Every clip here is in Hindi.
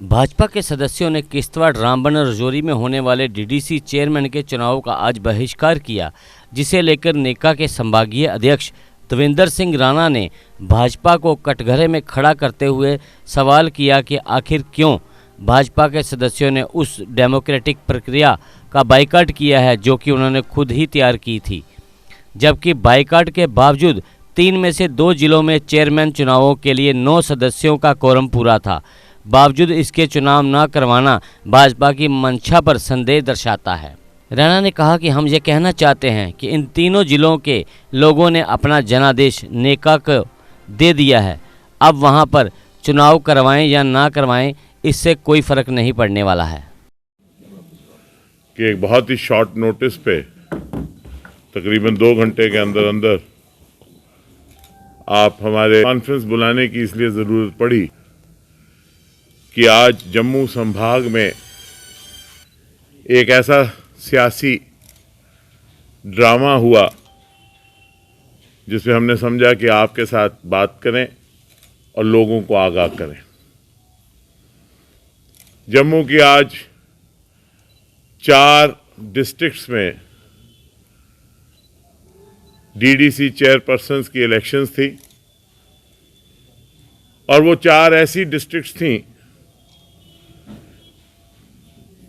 भाजपा के सदस्यों ने किश्तवाड़, रामबन और रजौरी में होने वाले डीडीसी चेयरमैन के चुनाव का आज बहिष्कार किया, जिसे लेकर नेका के संभागीय अध्यक्ष देवेंद्र सिंह राणा ने भाजपा को कटघरे में खड़ा करते हुए सवाल किया कि आखिर क्यों भाजपा के सदस्यों ने उस डेमोक्रेटिक प्रक्रिया का बाइकाट किया है जो कि उन्होंने खुद ही तैयार की थी, जबकि बाइकाट के बावजूद 3 में से 2 जिलों में चेयरमैन चुनावों के लिए 9 सदस्यों का कोरम पूरा था। बावजूद इसके चुनाव न करवाना भाजपा की मंशा पर संदेह दर्शाता है। राणा ने कहा कि हम ये कहना चाहते हैं कि इन तीनों जिलों के लोगों ने अपना जनादेश नेका को दे दिया है। अब वहां पर चुनाव करवाएं या ना करवाएं, इससे कोई फर्क नहीं पड़ने वाला है। कि एक बहुत ही शॉर्ट नोटिस पे तकरीबन 2 घंटे के अंदर अंदर आप हमारे कॉन्फ्रेंस बुलाने की इसलिए ज़रूरत पड़ी कि आज जम्मू संभाग में एक ऐसा सियासी ड्रामा हुआ जिसमें हमने समझा कि आपके साथ बात करें और लोगों को आगाह करें। जम्मू की आज 4 डिस्ट्रिक्ट्स में डीडीसी चेयरपर्सन्स की इलेक्शंस थी और वो 4 ऐसी डिस्ट्रिक्ट्स थीं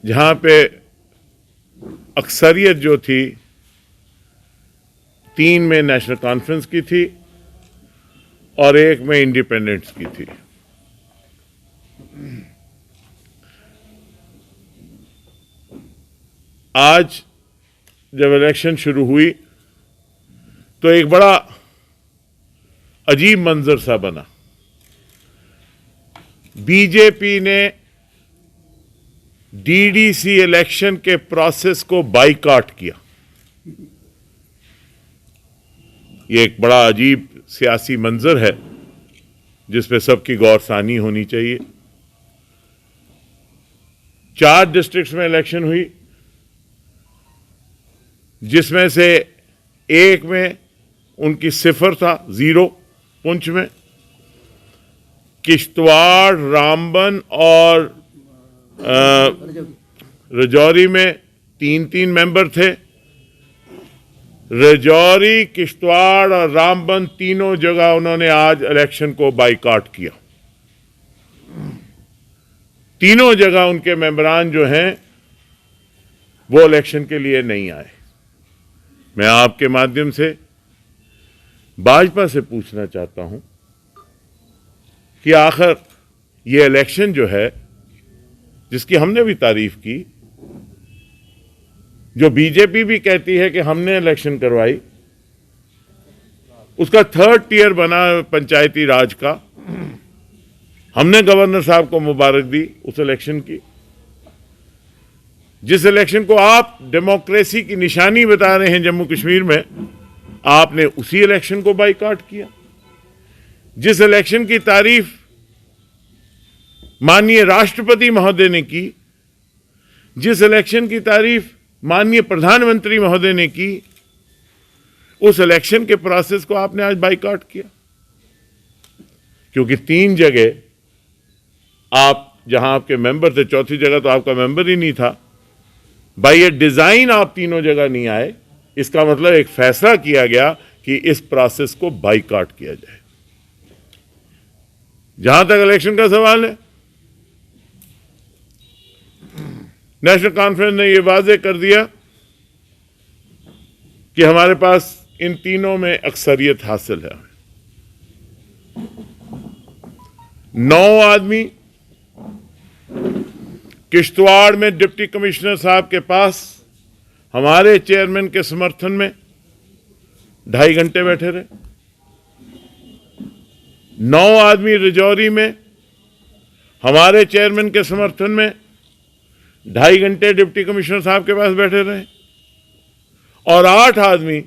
जहां पे अक्सरियत जो थी 3 में नेशनल कॉन्फ्रेंस की थी और 1 में इंडिपेंडेंट्स की थी। आज जब इलेक्शन शुरू हुई तो एक बड़ा अजीब मंजर सा बना। बीजेपी ने डीडीसी इलेक्शन के प्रोसेस को बाइकआउट किया। ये एक बड़ा अजीब सियासी मंजर है जिस पे सबकी गौरसानी होनी चाहिए। 4 डिस्ट्रिक्ट्स में इलेक्शन हुई जिसमें से 1 में उनकी 0 था, 0 पुंछ में। किश्तवाड़, रामबन और रजौरी में 3-3 मेंबर थे। रजौरी, किश्तवाड़ और रामबन तीनों जगह उन्होंने आज इलेक्शन को बाइकआउट किया। तीनों जगह उनके मेंबरान जो हैं वो इलेक्शन के लिए नहीं आए। मैं आपके माध्यम से भाजपा से पूछना चाहता हूं कि आखिर ये इलेक्शन जो है जिसकी हमने भी तारीफ की, जो बीजेपी भी कहती है कि हमने इलेक्शन करवाई, उसका 3rd टियर बना पंचायती राज का। हमने गवर्नर साहब को मुबारक दी उस इलेक्शन की। जिस इलेक्शन को आप डेमोक्रेसी की निशानी बता रहे हैं जम्मू कश्मीर में, आपने उसी इलेक्शन को बाइकआउट किया। जिस इलेक्शन की तारीफ माननीय राष्ट्रपति महोदय ने की, जिस इलेक्शन की तारीफ माननीय प्रधानमंत्री महोदय ने की, उस इलेक्शन के प्रोसेस को आपने आज बाइकआउट किया। क्योंकि 3 जगह आप जहां आपके मेंबर थे, 4थी जगह तो आपका मेंबर ही नहीं था। बाय ये डिजाइन आप तीनों जगह नहीं आए। इसका मतलब एक फैसला किया गया कि इस प्रोसेस को बाइकआउट किया जाए। जहां तक इलेक्शन का सवाल है, नेशनल कॉन्फ्रेंस ने यह वाजे कर दिया कि हमारे पास इन तीनों में अक्सरियत हासिल है। 9 आदमी किश्तवाड़ में डिप्टी कमिश्नर साहब के पास हमारे चेयरमैन के समर्थन में 2.5 घंटे बैठे रहे। 9 आदमी रजौरी में हमारे चेयरमैन के समर्थन में 2.5 घंटे डिप्टी कमिश्नर साहब के पास बैठे रहे। और 8 आदमी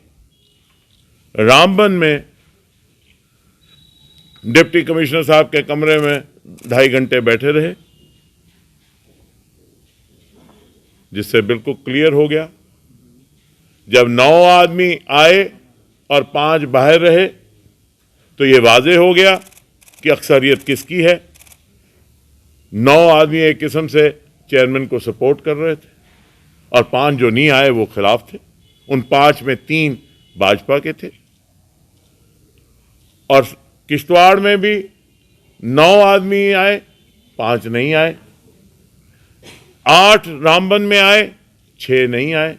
रामबन में डिप्टी कमिश्नर साहब के कमरे में 2.5 घंटे बैठे रहे, जिससे बिल्कुल क्लियर हो गया। जब 9 आदमी आए और 5 बाहर रहे तो ये वाजे हो गया कि अक्सरियत किसकी है। 9 आदमी एक किस्म से चेयरमैन को सपोर्ट कर रहे थे और 5 जो नहीं आए वो खिलाफ थे। उन 5 में 3 भाजपा के थे। और किश्तवाड़ में भी 9 आदमी आए, 5 नहीं आए। 8 रामबन में आए, 6 नहीं आए।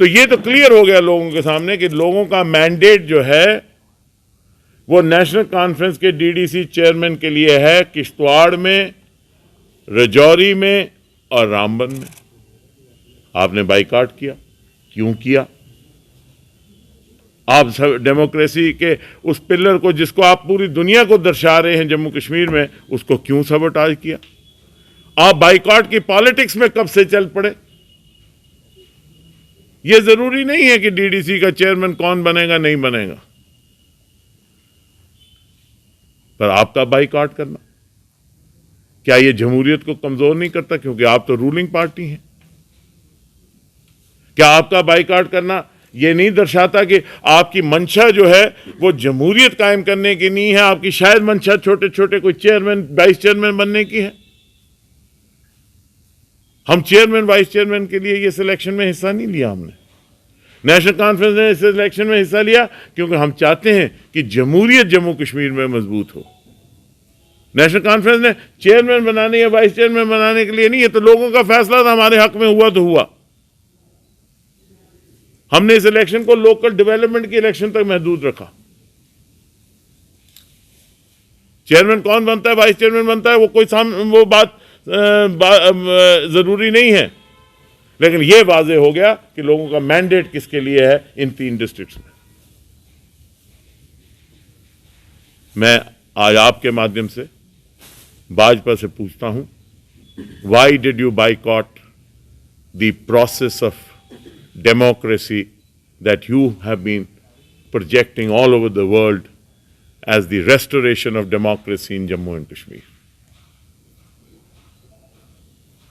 तो ये तो क्लियर हो गया लोगों के सामने कि लोगों का मैंडेट जो है वो नेशनल कॉन्फ्रेंस के डीडीसी चेयरमैन के लिए है, किश्तवाड़ में, राजौरी में और रामबन में। आपने बाइकआउट किया, क्यों किया? आप सब डेमोक्रेसी के उस पिलर को जिसको आप पूरी दुनिया को दर्शा रहे हैं जम्मू कश्मीर में, उसको क्यों सबोटाज किया? आप बाइकआउट की पॉलिटिक्स में कब से चल पड़े? यह जरूरी नहीं है कि डीडीसी का चेयरमैन कौन बनेगा नहीं बनेगा, पर आपका बाइकआउट करना क्या यह जमहूरियत को कमजोर नहीं करता? क्योंकि आप तो रूलिंग पार्टी हैं। क्या आपका बाइकआउट करना यह नहीं दर्शाता कि आपकी मंशा जो है वो जमहूरियत कायम करने की नहीं है, आपकी शायद मंशा छोटे छोटे कोई चेयरमैन वाइस चेयरमैन बनने की है? हम चेयरमैन वाइस चेयरमैन के लिए ये सिलेक्शन में हिस्सा नहीं लिया। हमने नेशनल कॉन्फ्रेंस ने इस सिलेक्शन में हिस्सा लिया क्योंकि हम चाहते हैं कि जमहूरियत जम्मू कश्मीर में मजबूत हो। नेशनल कॉन्फ्रेंस ने चेयरमैन बनाने या वाइस चेयरमैन बनाने के लिए नहीं, ये तो लोगों का फैसला था, हमारे हक में हुआ तो हुआ। हमने इस इलेक्शन को लोकल डेवलपमेंट की इलेक्शन तक महदूद रखा। चेयरमैन कौन बनता है, वाइस चेयरमैन बनता है, वो कोई वो बात जरूरी नहीं है, लेकिन यह वाज़ेह हो गया कि लोगों का मैंडेट किसके लिए है इन 3 डिस्ट्रिक्ट्स में। मैं आज आपके माध्यम से भाजपा से पूछता हूं, why did you boycott the process of democracy that you have been projecting all over the world as the restoration of democracy in Jammu and Kashmir?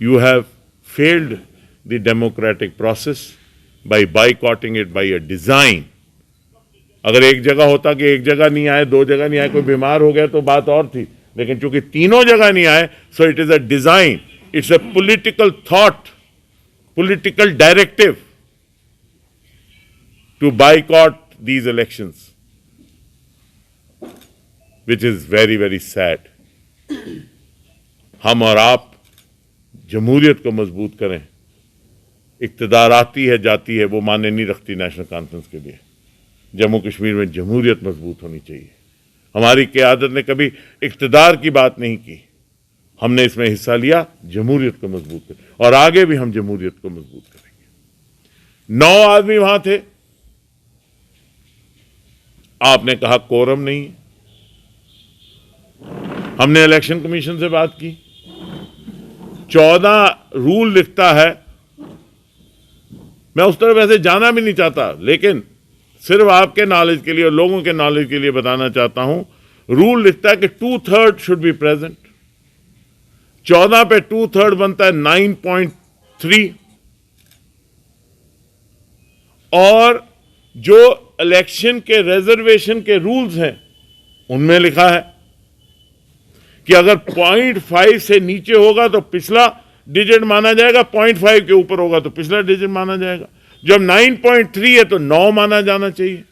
You have failed the democratic process by boycotting it by a design. अगर एक जगह होता कि एक जगह नहीं आए, 2 जगह नहीं आए, कोई बीमार हो गया तो बात और थी, लेकिन चूंकि तीनों जगह नहीं आए, so it is a design, it's a political thought, political directive to boycott these elections, which is very, very sad. हम और आप जमहूरियत को मजबूत करें। इक्तदार आती है जाती है, वो माने नहीं रखती नेशनल कॉन्फ्रेंस के लिए। जम्मू कश्मीर में जमहूरियत मजबूत होनी चाहिए। हमारी क़यादत ने कभी इक्तदार की बात नहीं की, हमने इसमें हिस्सा लिया जमहूरियत को मजबूत कर, और आगे भी हम जमहूरियत को मजबूत करेंगे। 9 आदमी वहां थे, आपने कहा कोरम नहीं है। हमने इलेक्शन कमीशन से बात की, 14 रूल लिखता है। मैं उस तरफ वैसे जाना भी नहीं चाहता, लेकिन सिर्फ आपके नॉलेज के लिए और लोगों के नॉलेज के लिए बताना चाहता हूं। रूल लिखता है कि 2/3 शुड बी प्रेजेंट। 14 पे 2/3 बनता है 9.3, और जो इलेक्शन के रिजर्वेशन के रूल्स हैं उनमें लिखा है कि अगर 0.5 से नीचे होगा तो पिछला डिजिट माना जाएगा, 0.5 के ऊपर होगा तो पिछला डिजिट माना जाएगा। जब 9.3 है तो 9 माना जाना चाहिए।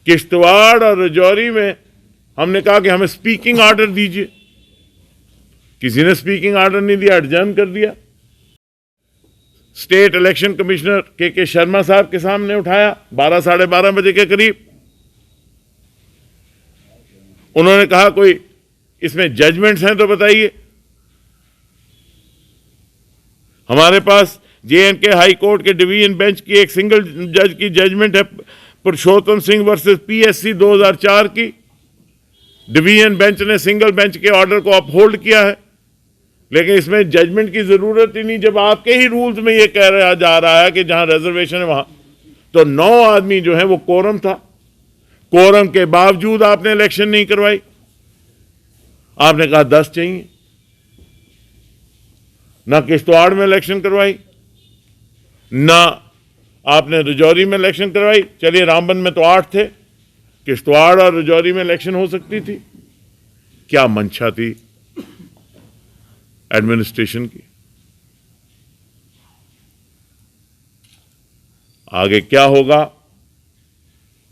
किश्तवाड़ और राजौरी में हमने कहा कि हमें स्पीकिंग ऑर्डर दीजिए, किसी ने स्पीकिंग ऑर्डर नहीं दिया, एडजर्न कर दिया। स्टेट इलेक्शन कमिश्नर के शर्मा साहब के सामने उठाया 12 साढ़े 12 बजे के करीब। उन्होंने कहा कोई इसमें जजमेंट्स हैं तो बताइए। हमारे पास J&K हाई कोर्ट के डिवीजन बेंच की एक सिंगल जज की जजमेंट है, पुरुषोत्तम सिंह वर्सेस PSC 2004 की। डिवीजन बेंच ने सिंगल बेंच के ऑर्डर को अपहोल्ड किया है, लेकिन इसमें जजमेंट की जरूरत ही नहीं जब आपके ही रूल्स में यह कह रहा जा रहा है कि जहां रिजर्वेशन है वहां। तो 9 आदमी जो है वो कोरम था, कोरम के बावजूद आपने इलेक्शन नहीं करवाई। आपने कहा 10 चाहिए। ना किश्तवाड़ में इलेक्शन करवाई, ना आपने राजौरी में इलेक्शन करवाई। चलिए रामबन में तो 8 थे, किश्तवाड़ और राजौरी में इलेक्शन हो सकती थी। क्या मंशा थी एडमिनिस्ट्रेशन की, आगे क्या होगा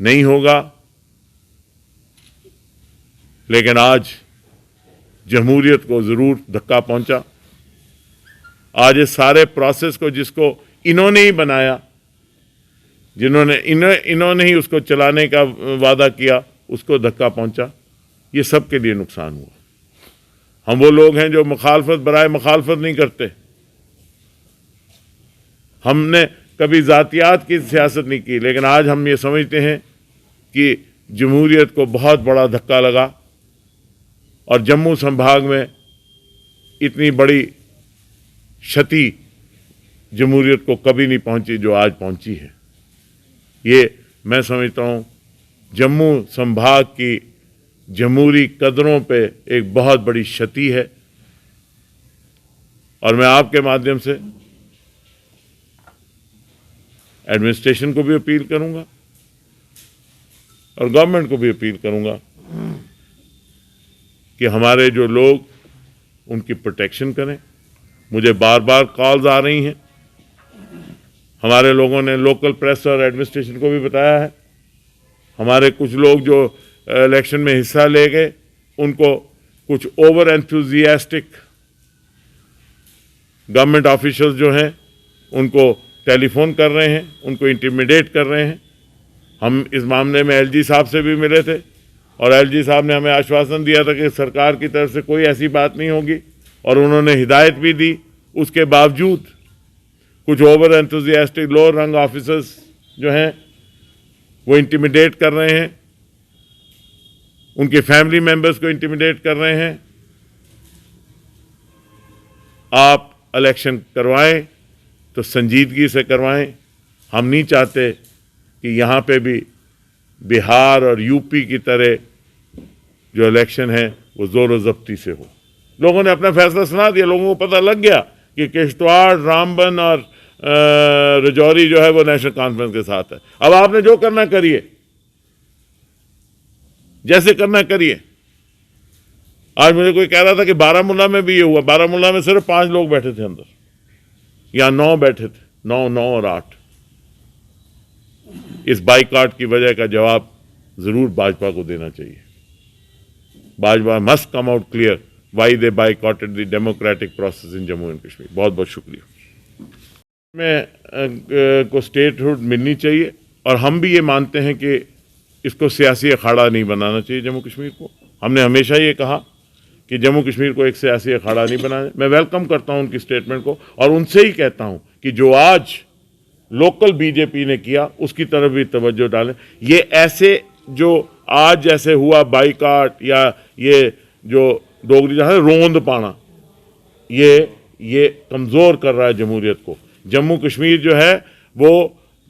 नहीं होगा, लेकिन आज जमहूरियत को जरूर धक्का पहुंचा। आज इस सारे प्रोसेस को जिसको इन्होंने ही बनाया, जिन्होंने इन्होंने ही उसको चलाने का वादा किया, उसको धक्का पहुंचा। ये सब के लिए नुकसान हुआ। हम वो लोग हैं जो मुखालफत बराए मुखालफत नहीं करते। हमने कभी जातियात की सियासत नहीं की, लेकिन आज हम ये समझते हैं कि जमहूरियत को बहुत बड़ा धक्का लगा और जम्मू संभाग में इतनी बड़ी क्षति जमहूरियत को कभी नहीं पहुंची जो आज पहुंची है। ये मैं समझता हूं जम्मू संभाग की जमहूरी कदरों पे एक बहुत बड़ी क्षति है। और मैं आपके माध्यम से एडमिनिस्ट्रेशन को भी अपील करूंगा और गवर्नमेंट को भी अपील करूंगा कि हमारे जो लोग उनकी प्रोटेक्शन करें। मुझे बार बार कॉल्स आ रही हैं, हमारे लोगों ने लोकल प्रेस और एडमिनिस्ट्रेशन को भी बताया है। हमारे कुछ लोग जो इलेक्शन में हिस्सा ले गए, उनको कुछ ओवर एंथुजियास्टिक गवर्नमेंट ऑफिशियल्स जो हैं उनको टेलीफोन कर रहे हैं, उनको इंटिमिडेट कर रहे हैं। हम इस मामले में एलजी साहब से भी मिले थे और एलजी साहब ने हमें आश्वासन दिया था कि सरकार की तरफ से कोई ऐसी बात नहीं होगी, और उन्होंने हिदायत भी दी। उसके बावजूद कुछ ओवर एंथुजियास्टिक लोअर रंग ऑफिसर्स जो हैं वो इंटिमिडेट कर रहे हैं, उनके फैमिली मेंबर्स को इंटिमिडेट कर रहे हैं। आप इलेक्शन करवाएं तो संजीदगी से करवाएं। हम नहीं चाहते कि यहाँ पे भी बिहार और यूपी की तरह जो इलेक्शन है वो जोर जब्ती से हो। लोगों ने अपना फैसला सुना दिया, लोगों को पता लग गया कि किश्तवाड़, रामबन और राजौरी जो है वो नेशनल कॉन्फ्रेंस के साथ है। अब आपने जो करना करिए, जैसे करना करिए। आज मुझे कोई कह रहा था कि बारामूला में भी ये हुआ। बारामूला में सिर्फ 5 लोग बैठे थे अंदर, या 9 बैठे थे, 9 और 8। इस बाइकआउट की वजह का जवाब जरूर भाजपा को देना चाहिए। Bhajpa must come out clear why they boycotted the democratic process in Jammu and Kashmir. बहुत बहुत शुक्रिया। में को स्टेटहुड मिलनी चाहिए, और हम भी ये मानते हैं कि इसको सियासी अखाड़ा नहीं बनाना चाहिए जम्मू कश्मीर को। हमने हमेशा ये कहा कि जम्मू कश्मीर को एक सियासी अखाड़ा नहीं बनाना। मैं वेलकम करता हूं उनकी स्टेटमेंट को, और उनसे ही कहता हूं कि जो आज लोकल बीजेपी ने किया उसकी तरफ भी तवज्जो डालें। ये ऐसे जो आज जैसे हुआ बाइकआउट या ये जो डोगरी जहाँ रोंद पाना, ये कमज़ोर कर रहा है जमहूरियत को। जम्मू कश्मीर जो है वो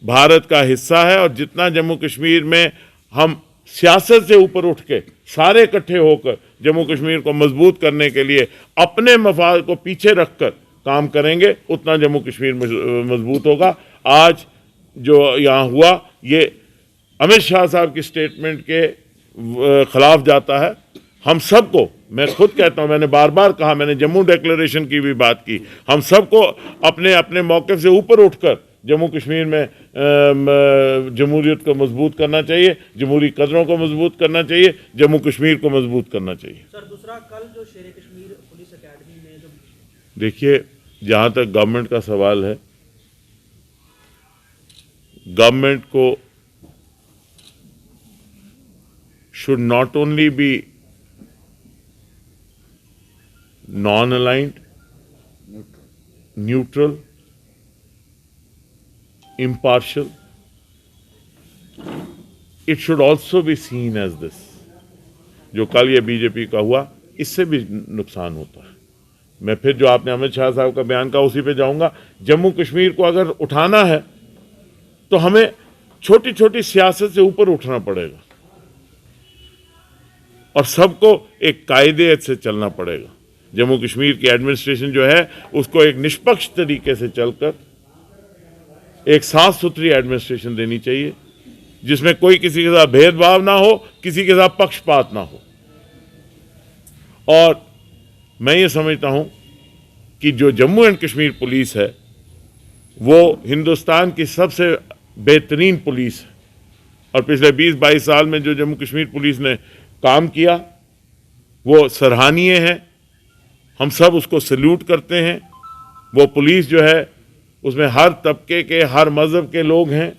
भारत का हिस्सा है, और जितना जम्मू कश्मीर में हम सियासत से ऊपर उठ के सारे इकट्ठे होकर जम्मू कश्मीर को मजबूत करने के लिए अपने मफाद को पीछे रखकर काम करेंगे, उतना जम्मू कश्मीर मजबूत होगा। आज जो यहाँ हुआ ये अमित शाह साहब की स्टेटमेंट के खिलाफ जाता है। हम सबको, मैं खुद कहता हूँ, मैंने बार बार कहा, मैंने जम्मू डिक्लेरेशन की भी बात की, हम सबको अपने अपने मौके से ऊपर उठकर जम्मू कश्मीर में जमहूरियत को मजबूत करना चाहिए, जमहूरी कदरों को मजबूत करना चाहिए, जम्मू कश्मीर को मजबूत करना चाहिए। सर, दूसरा, कल जो शेर कश्मीर पुलिस एकेडमी में जो, देखिए, जहाँ तक गवर्नमेंट का सवाल है, गवर्नमेंट को should not only be non-aligned, neutral, impartial, it should also be seen as this. जो कल ये बीजेपी का हुआ, इससे भी नुकसान होता है। मैं फिर जो आपने अमित शाह साहब का बयान कहा उसी पे जाऊंगा। जम्मू कश्मीर को अगर उठाना है तो हमें छोटी छोटी सियासत से ऊपर उठना पड़ेगा और सबको एक कायदे से चलना पड़ेगा। जम्मू कश्मीर की एडमिनिस्ट्रेशन जो है उसको एक निष्पक्ष तरीके से चलकर एक साफ सुथरी एडमिनिस्ट्रेशन देनी चाहिए, जिसमें कोई किसी के साथ भेदभाव ना हो, किसी के साथ पक्षपात ना हो। और मैं ये समझता हूँ कि जो जम्मू एंड कश्मीर पुलिस है वो हिंदुस्तान की सबसे बेहतरीन पुलिस है, और पिछले 20-22 साल में जो जम्मू कश्मीर पुलिस ने काम किया वो सराहनीय है। हम सब उसको सल्यूट करते हैं। वो पुलिस जो है उसमें हर तबके के, हर मज़हब के लोग हैं,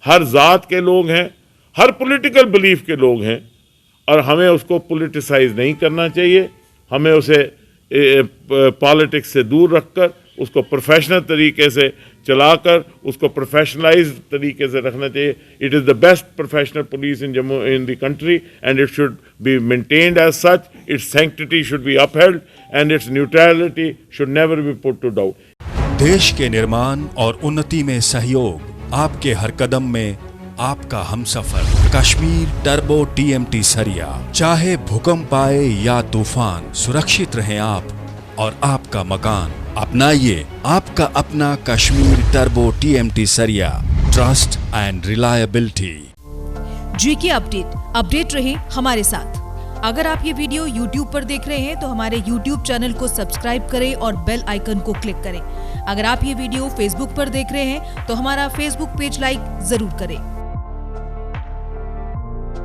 हर ज़ात के लोग हैं, हर पॉलिटिकल बिलीफ के लोग हैं, और हमें उसको पॉलिटिसाइज नहीं करना चाहिए। हमें उसे पॉलिटिक्स से दूर रखकर उसको प्रोफेशनल तरीके से चलाकर उसको प्रोफेशनलाइज तरीके से रखना चाहिए। It is the best professional police in Jammu in the country and it should be maintained as such. Its sanctity should be upheld and its neutrality should never be put to doubt. देश के निर्माण और उन्नति में सहयोग, आपके हर कदम में आपका हमसफर। कश्मीर टर्बो TMT सरिया। चाहे भूकंप आए या तूफान, सुरक्षित रहें आप और आपका मकान। अपनाइए आपका अपना कश्मीर टर्बो TMT सरिया। Trust and reliability. GK update रहे हमारे साथ। अगर आप ये वीडियो YouTube पर देख रहे हैं तो हमारे YouTube चैनल को सब्सक्राइब करें और बेल आइकन को क्लिक करें। अगर आप ये वीडियो Facebook पर देख रहे हैं तो हमारा Facebook पेज लाइक जरूर करें।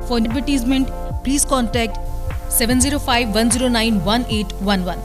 For advertisement, please contact 705-109-1811.